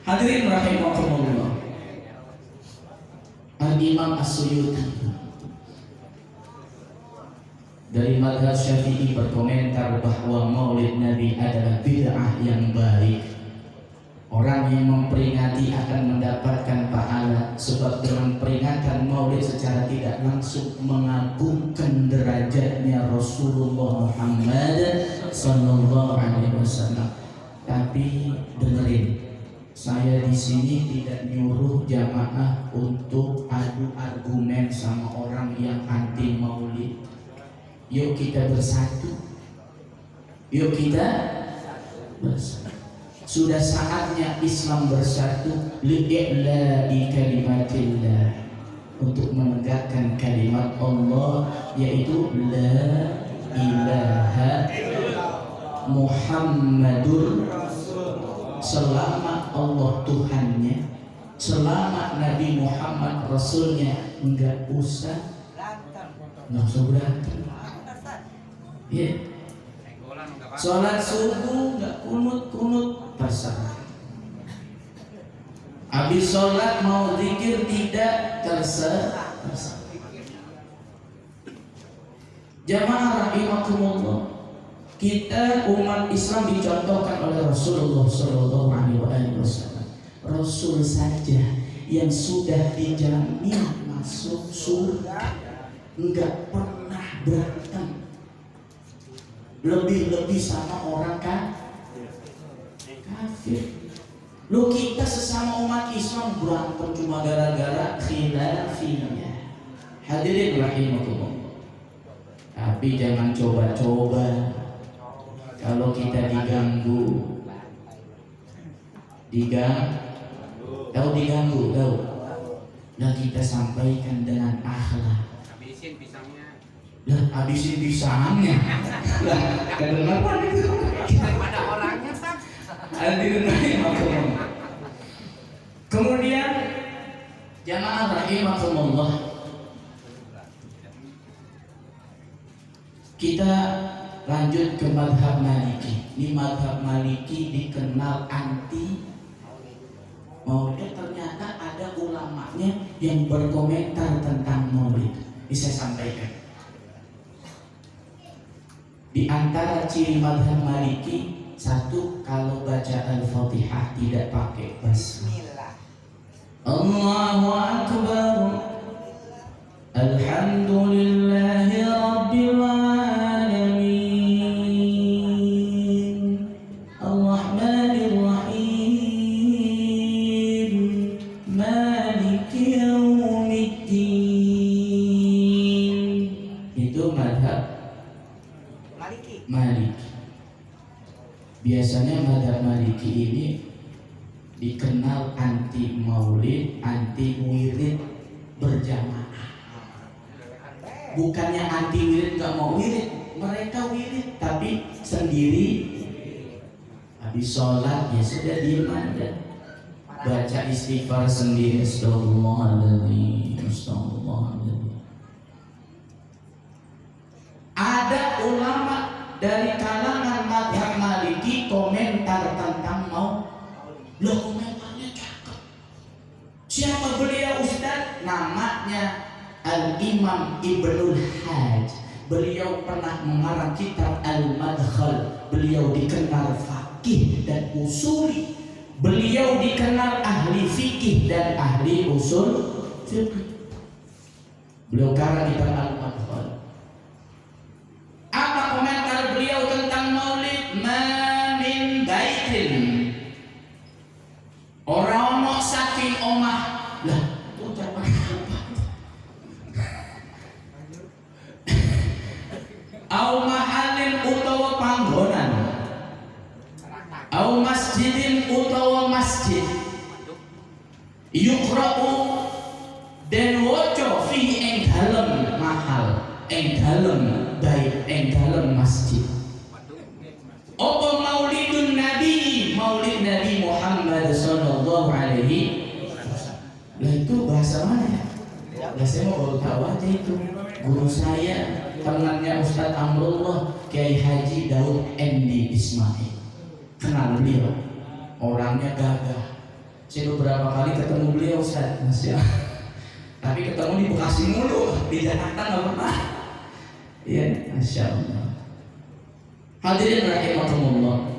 Hadirin rahimakumullah. Al-Imam As-Suyuti dari mazhab Syafi'i berkomentar bahwa Maulid Nabi adalah bid'ah yang baik. Orang yang memperingati akan mendapatkan pahala, sebab dengan peringatan Maulid secara tidak langsung mengagungkan derajatnya Rasulullah Muhammad sallallahu alaihi wasallam. Tapi dengerin, saya di sini tidak nyuruh jamaah untuk adu argumen sama orang yang anti Maulid. Yuk kita bersatu. Yuk kita bersatu. Sudah saatnya Islam bersatu li'i'la'i kalimatillah, untuk menegakkan kalimat Allah, yaitu la ilaha Muhammadur. Selama Allah Tuhannya, selama Nabi Muhammad Rasulnya, enggak usah berantem. Ya. Sholat subuh enggak kunut terserah. Habis sholat mau zikir tidak terserah. Jamaah rahimakumullah, kita umat Islam dicontohkan oleh Rasulullah Shallallahu Alaihi Wasallam. Rasul saja yang sudah dijamin masuk surga, enggak pernah berantem. Lebih-lebih sama orang kafir. Lu kita sesama umat Islam berantem cuma gara-gara khilafiyah. Hadirin rahimakumullah. Tapi jangan coba-coba. Kalau kita diganggu, tahu. Nah kita sampaikan dengan akhlak. Habisin pisangnya. Habisin pisangnya. Lah, kedengaran itu. Daripada orangnya tak. Hadirin rahimakumullah. Kemudian jamaah rahimakumullah, kita lanjut ke mazhab Maliki. Ini mazhab Maliki dikenal anti Maulid. Ternyata ada ulamanya yang berkomentar tentang Maulid. Bisa sampaikan. Di antara ciri mazhab Maliki, satu, kalau baca Al-Fatihah tidak pakai basmalah. Allahu Akbar. Alhamdulillahi Rabbil Alamin. Ar-Rahmanir Rahim. Maliki Yaumiddin. Itu mazhab Maliki. Biasanya mazhab Maliki ini dikenal anti maulid, anti wirid berjamaah. Bukannya anti wirid gak mau wirid, mereka wirid tapi sendiri. Habis sholat ya sudah diem aja, baca istighfar sendiri. Astagfirullahaladzim. Ada ulama dari kalangan mazhab Maliki komentar tentang Loh, komentarnya cakep. Siapa beliau Ustaz? Namanya Al-Imam Ibnul Hajj. Beliau pernah mengarang kitab Al-Madkhal. Beliau dikenal faqih dan usuli. Beliau dikenal ahli fikih dan ahli usul fikih. Beliau karang kitab Al-Madkhal. Apa komentar beliau tentang maulid? Ma min baitin, orang mau saking omah lah ucapan apa? Au mahalin utawa panggonan, au masjidin utawa masjid, yukra'u dan woco fi ing dalem mahal, ing dalem baik, ing dalem masjid. Apa maulidun Nabi, maulid Nabi Muhammad sallallahu alaihi wasallam. Lah itu bahasa mana ya? Lah saya mau baru tahu aja itu. Guru saya, temannya Ustadz Amrullah, Kiai Haji Daud Endi Ismail. Kenal beliau, orangnya gagah, Saya beberapa kali ketemu beliau Ustaz, Masya Allah. Tapi ketemu di Bekasi mulu, di Jakarta nggak pernah. Iya, Masya Allah. Hadirin rahimakumullah.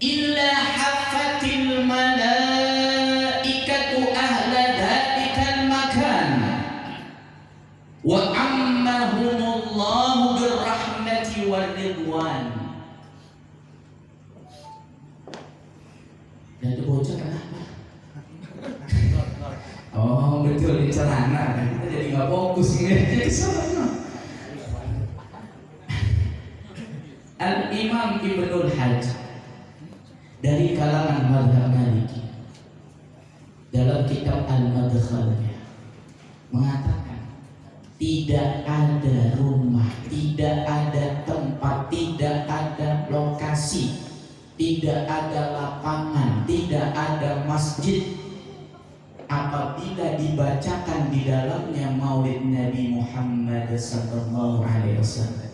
Illa haffatil malaikatu ahla dhalikal makan wa ammahumullahu birrahmati waridwan. Dan itu bocah kenapa? Oh betul, di celana. Kita jadi nggak fokus ngeliatnya ke sana. Al-Imam Ibnul Hajj dari kalangan mazhab Maliki dalam kitab Al-Madkhalnya mengatakan tidak ada rumah, tidak ada tempat, tidak ada lokasi, tidak ada lapangan, tidak ada masjid apabila dibacakan di dalamnya Maulid Nabi Muhammad sallallahu alaihi wasallam.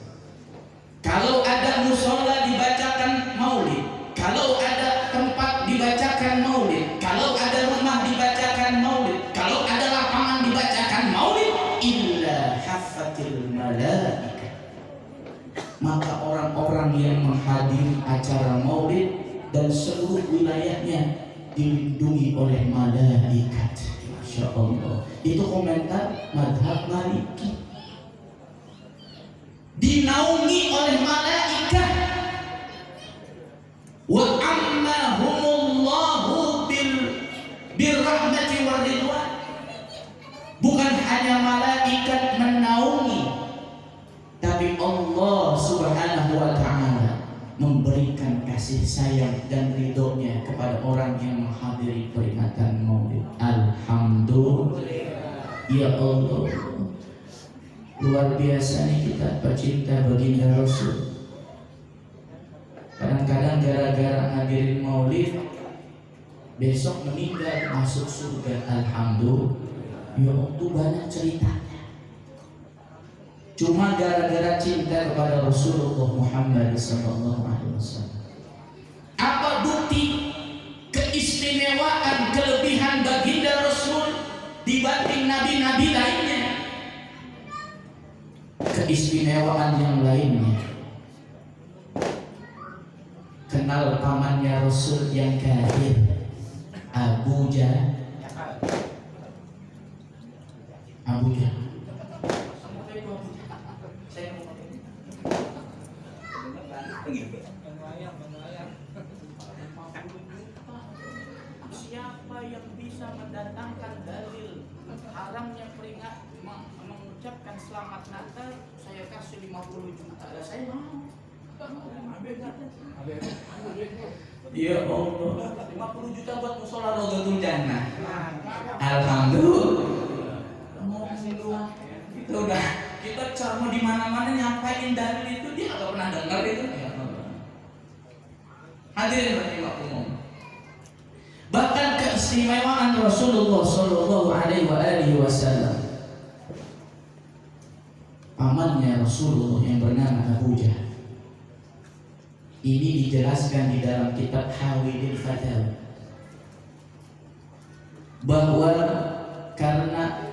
Kalau ada musola dibacakan Maulid, kalau ada tempat dibacakan Maulid, kalau ada rumah dibacakan Maulid, kalau ada lapangan dibacakan Maulid, illa haffatil malaika. Maka orang-orang yang menghadiri acara Maulid dan seluruh wilayahnya dilindungi oleh malaikat. Masya Allah. Itu komentar madhab Maliki. Dinaungi oleh malaikat. Wa ammahumullahu birrahmati waridwan. Bukan hanya malaikat menaungi, tapi Allah Subhanahu wa ta'ala memberikan kasih sayang dan ridhonya kepada orang yang menghadiri peringatan Maulid. Alhamdulillah. Ya Allah, luar biasa nih kita pecinta baginda Rasul. Kadang-kadang gara-gara hadirin Maulid besok meninggal masuk surga. Alhamdulillah. Ya Allah, banyak ceritanya. Cuma gara-gara cinta kepada Rasulullah Muhammad SAW. Apa bukti keistimewaan, kelebihan baginda Rasul dibanding nabi-nabi lainnya? Keistimewaan yang lainnya, kenal pamannya Rasul yang kafir, Abu Jahal. Siapa yang bisa mendatangkan dalil haramnya mengucapkan selamat Natal, saya kasih 50 juta. Saya mau. Ya Allah, 50 juta buat musola Rodotul Jannah. Alhamdulillah. Itu udah kita ceramah di mana-mana nyampain dalil itu dia nggak pernah dengar itu. Hadirin rahimakumullah. Bahkan keistimewaan Rasulullah Shallallahu Alaihi Wasallam, pamannya Rasulullah yang bernama Abu Jahal, ini dijelaskan di dalam kitab Hawidil Fatawa bahwa karena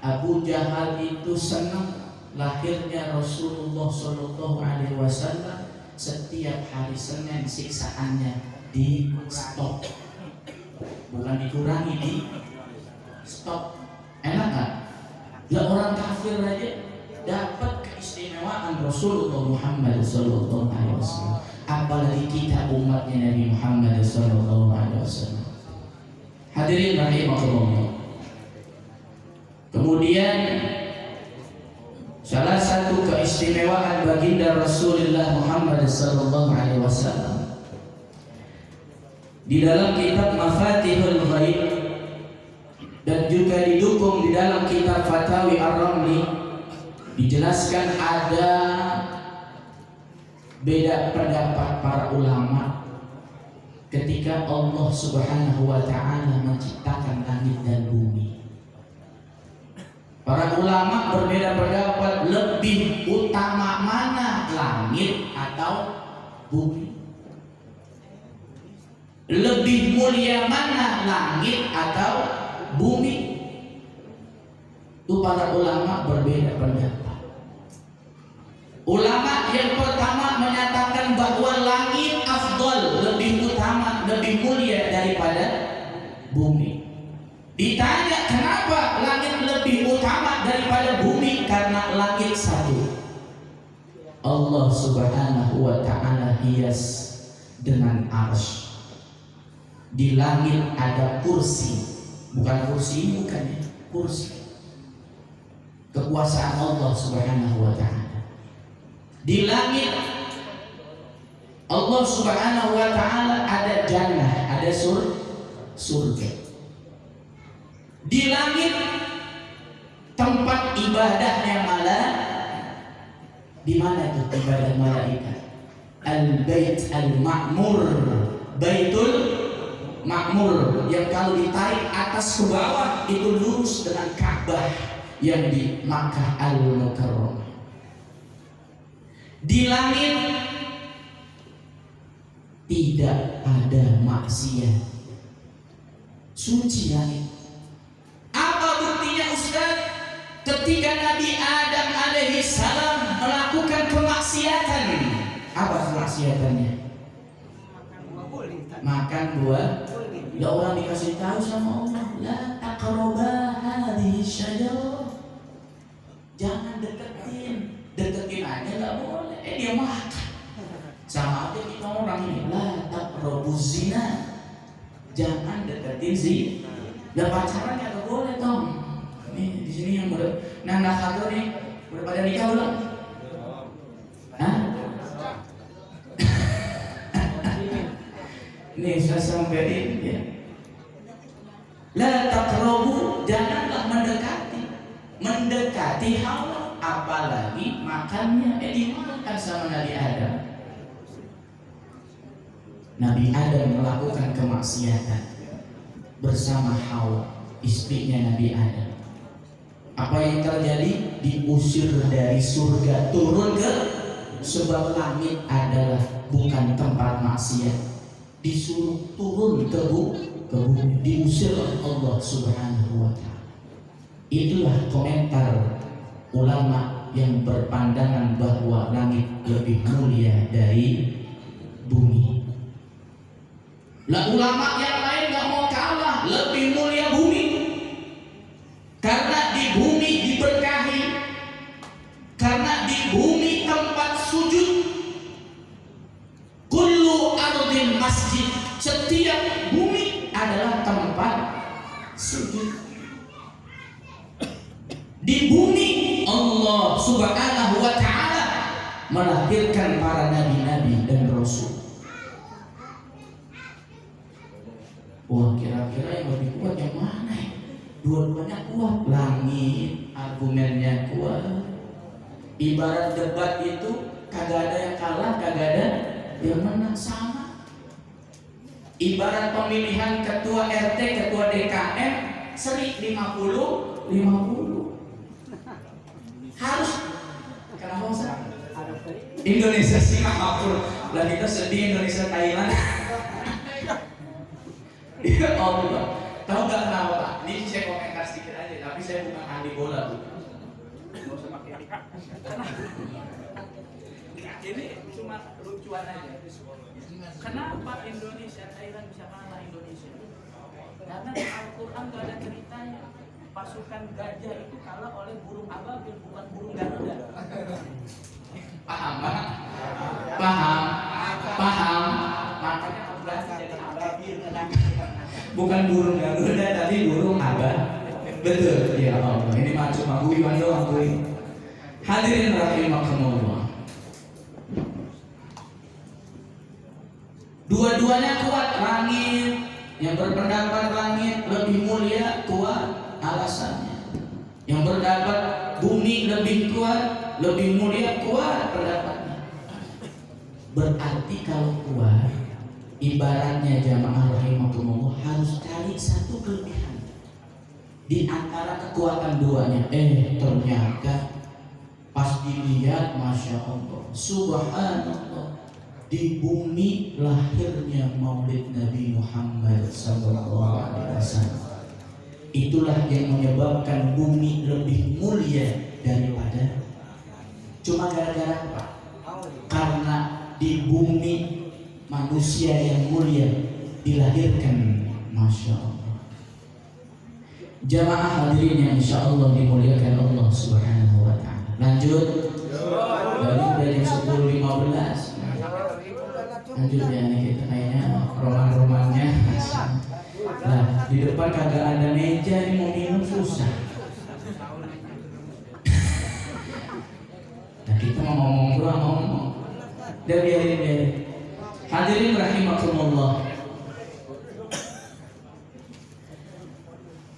Abu Jahal itu senang lahirnya Rasulullah Shallallahu Alaihi Wasallam, setiap hari Senin siksaannya di stop, bukan dikurangi, di stop. Enak nggak? Lah orang kafir aja dapat keistimewaan Rasulullah Muhammad Sallallahu Alaihi Wasallam, apalagi kita umatnya Nabi Muhammad Sallallahu Alaihi Wasallam. Hadirin rahimakumullah. Kemudian salah satu keistimewaan baginda Rasulullah Muhammad Sallallahu Alaihi Wasallam di dalam kitab Mafatihul Ghaib dan juga didukung di dalam kitab Fatawi Ar-Ramli, dijelaskan ada beda pendapat para ulama ketika Allah Subhanahu wa ta'ala menciptakan langit dan bumi. Para ulama berbeda pendapat lebih utama mana, langit atau bumi. Lebih mulia mana, langit atau bumi? Itu para ulama berbeda pendapat. Ulama yang pertama menyatakan bahwa langit afdal, lebih utama, lebih mulia daripada bumi. Ditanya kenapa langit lebih utama daripada bumi? Karena langit satu, Allah Subhanahu wa ta'ala hias dengan arsy. Di langit ada kursi, bukan kursi, bukan ya, kursi. Kekuasaan Allah Subhanahu wa ta'ala. Di langit Allah Subhanahu wa ta'ala ada jannah, ada surga. Di langit tempat ibadahnya di mana itu ibadah malaikat? Al-Bait Al-Ma'mur, Baitul Ma'mur, yang kalau ditarik atas ke bawah itu lurus dengan Ka'bah yang di Makkah Al-Mukarramah. Di langit tidak ada maksiat, suci langit. Apa buktinya Ustaz? Ketika Nabi Adam alaihi salam melakukan kemaksiatan, apa kemaksiatannya? Makan buah. Ya orang dikasih tahu sama Allah, la taqraba hadhihi syajarah. Jangan deketin aja nggak boleh. Dia makan. Sama aja kita orang ini, la taqrabuz zina. Jangan deketin zina. Dan pacaran nggak boleh Tom. Nih di sini yang udah nanda satu nih, udah pada nikah belum? Hah? Nih saya sampaikan ya. La taqrabu, janganlah mendekati hawa, apalagi makannya dimakan sama Nabi Adam. Nabi Adam melakukan kemaksiatan bersama Hawa, istrinya Nabi Adam. Apa yang terjadi? Diusir dari surga, turun ke, sebab langit adalah bukan tempat maksiat. Disuruh turun ke bumi, diusir oleh Allah Subhanahu wa ta'ala. Itulah komentar ulama yang berpandangan bahwa langit lebih mulia dari bumi. Lah ulama yang lain gak mau kalah, lebih mulia bumi. Karena di bumi diberkahi, karena di bumi tempat sujud. Kullu ardin masjid, setiap bumi adalah tempat sujud. Di bumi Allah Subhanahu wa ta'ala melahirkan para nabi-nabi dan rasul. Wah, kira-kira yang lebih kuat yang mana ya? Dua-duanya kuat. Langit argumennya kuat. Ibarat debat itu kagak ada yang kalah, kagak ada yang menang, sama. Ibarat pemilihan ketua RT, ketua DKM, seri 50-50. Harus. Kenapa Ustaz? Indonesia Singapura. Lah kita sedih Indonesia Thailand. Ya Allah. Tahu nggak kenapa Pak? Ini saya komentar sedikit aja, tapi saya bukan ahli bola Bu. Ini cuma lucuan aja. Kenapa Indonesia Thailand bisa kalah Indonesia? Karena di Al-Quran nggak ada ceritanya. Pasukan gajah itu kalah oleh burung ababil, bukan burung Garuda. Paham Pak? Paham. Makanya aku belajar jadi ababil. Bukan burung Garuda, tapi burung ababil. Betul, ya Allah. Ini mah cuma guyon doang, guyon. Hadirin rahimakumullah. Dua-duanya kuat. Langit yang berpendapat langit lebih mulia kuat alasannya. Yang berpendapat bumi lebih kuat, lebih mulia kuat pendapatnya. Berarti kalau kuat, ibaratnya jamaah rahimakumullah harus cari satu kelebihan di antara kekuatan duanya. Ternyata pas dilihat, masya Allah, subhanallah, di bumi lahirnya Maulid Nabi Muhammad SAW. Itulah yang menyebabkan bumi lebih mulia daripada. Cuma gara-gara apa? Karena di bumi manusia yang mulia dilahirkan. Masya Allah. Jamaah hadirin yang insya Allah dimuliakan Allah Subhanahu wa Ta'ala. Lanjut. Dari jam 10.15. Lanjut ya nih, kita kayaknya roman-romannya. Nah, di depan kagak ada meja, ini mau minum susah. Nah, kita mau ngomong doang, ngomong. Dan biarin. Hadirin rahimakumullah.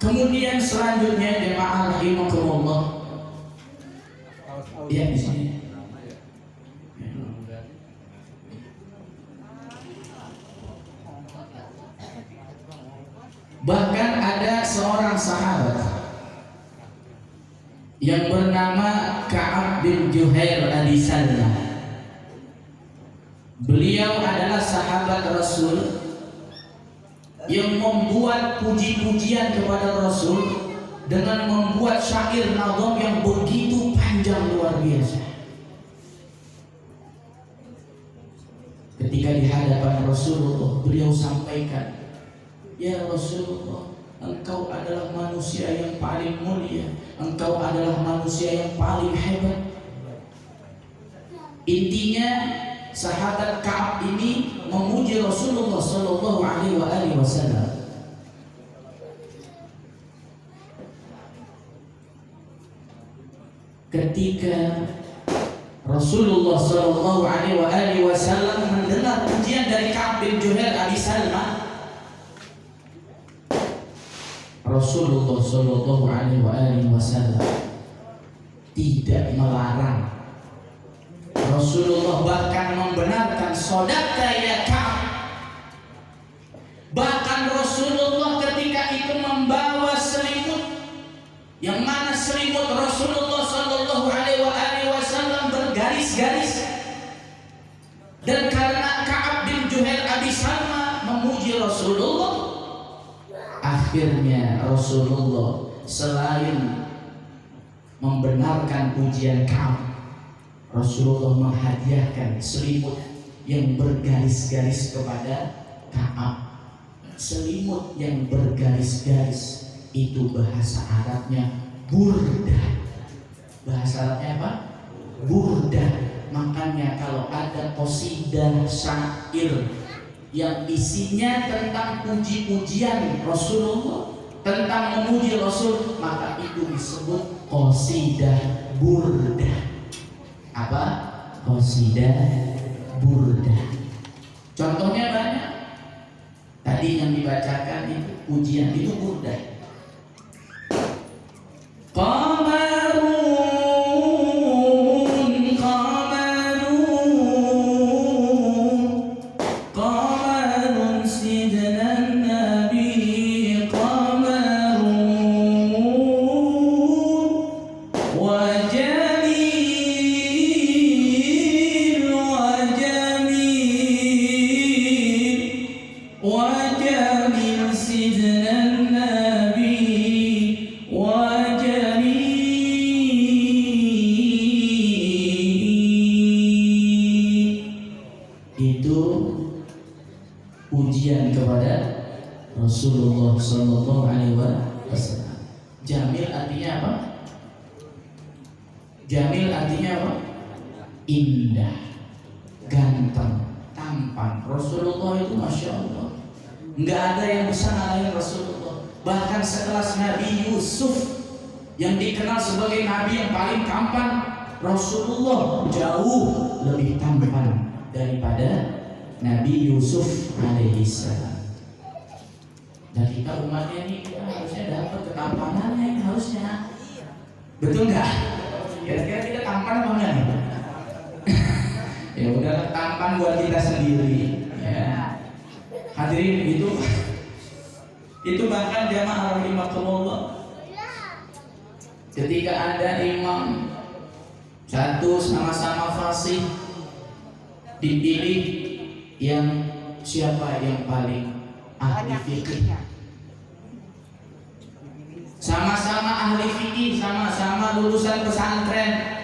Kemudian selanjutnya jemaah rahimakumullah. Ya di sini. Bahkan ada seorang sahabat yang bernama Ka'ab bin Juhair Al-Sallah. Beliau adalah sahabat Rasul yang membuat puji-pujian kepada Rasul dengan membuat syair nazam yang begitu panjang luar biasa. Ketika di hadapan Rasulullah, beliau sampaikan, "Ya Rasulullah, engkau adalah manusia yang paling mulia, engkau adalah manusia yang paling hebat." Intinya sahabat Ka'ab ini memuji Rasulullah Sallallahu Alaihi Wasallam. Ketika Rasulullah Sallallahu Alaihi Wasallam mendengar pujian dari Ka'ab bin Juhair Al-Sallah, Rasulullah Sallallahu Alaihi Wasallam tidak melarang. Rasulullah bahkan membenarkan, "Shadaqta ya Ka'ab." Bahkan Rasulullah ketika itu membawa selimut, yang mana selimut Rasulullah Sallallahu Alaihi Wasallam bergaris-garis. Dan karena Ka'ab bin Juhair Al-Sallah memuji Rasulullah, akhirnya Rasulullah selain membenarkan pujian Ka'ab, Rasulullah menghadiahkan selimut yang bergaris-garis kepada Ka'ab. Selimut yang bergaris-garis itu bahasa Arabnya burdah. Bahasa Arabnya apa? Burdah. Makanya kalau ada qasidah syair yang isinya tentang puji-pujian Rasulullah, tentang memuji Rasul, maka itu disebut qasidah burdah. Apa? Qasidah burdah. Contohnya banyak. Tadi yang dibacakan itu pujian, itu burdah. Pujian kepada Rasulullah Sallallahu Alaihi Wasallam. Jamil artinya apa? Jamil artinya apa? Indah, ganteng, tampan. Rasulullah itu Masya Allah, nggak ada yang bisa ngalahin Rasulullah. Bahkan sekelas Nabi Yusuf yang dikenal sebagai Nabi yang paling tampan, Rasulullah jauh lebih tampan daripada Nabi Yusuf alaihissalam. Dan kita umatnya ini, kita harusnya dapat ketampanannya ini harusnya. Betul nggak? Kira-kira kita tampan apa enggak nih? Ya udah, tampan buat kita sendiri. Ya. Hadirin, itu bahkan jamaah rahimakumullah. Ketika ada imam satu sama-sama fasih dipilih yang siapa yang paling ahli fikih? Sama-sama ahli fikih, sama-sama lulusan pesantren,